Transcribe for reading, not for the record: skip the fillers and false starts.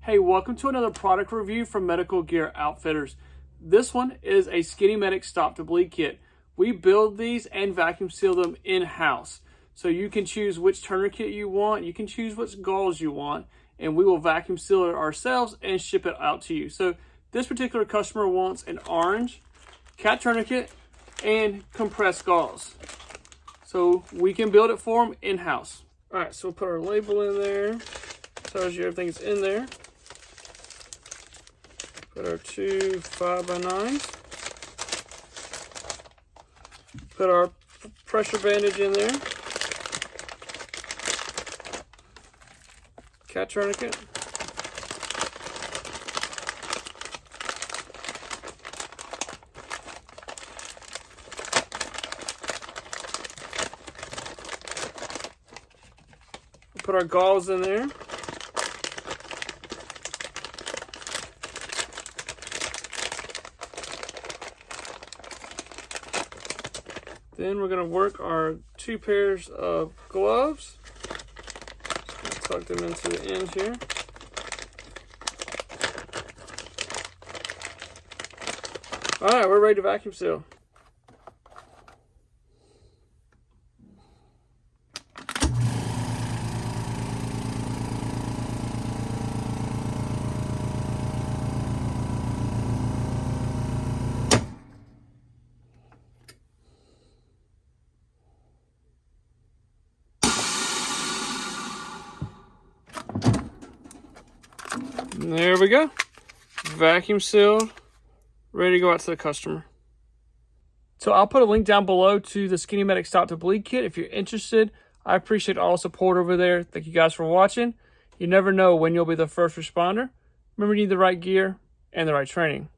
Hey, welcome to another product review from Medical Gear Outfitters. This one is a Skinny Medic Stop to Bleed kit. We build these and vacuum seal them in-house. So you can choose which tourniquet you want, you can choose which gauze you want, and we will vacuum seal it ourselves and ship it out to you. So this particular customer wants an orange CAT tourniquet and compressed gauze. So we can build it for them in-house. All right, so we'll put our label in there. Tells you everything's in there. Put our two 5x9s. Put our pressure bandage in there. CAT tourniquet. Put our gauze in there. Then we're going to work our two pairs of gloves. Just tuck them into the ends here. All right, we're ready to vacuum seal. There we go. Vacuum sealed, ready to go out to the customer. So I'll put a link down below to the Skinny Medic Stop to Bleed kit if you're interested. I appreciate all the support over there. Thank you guys for watching. You never know when you'll be the first responder. Remember, you need the right gear and the right training.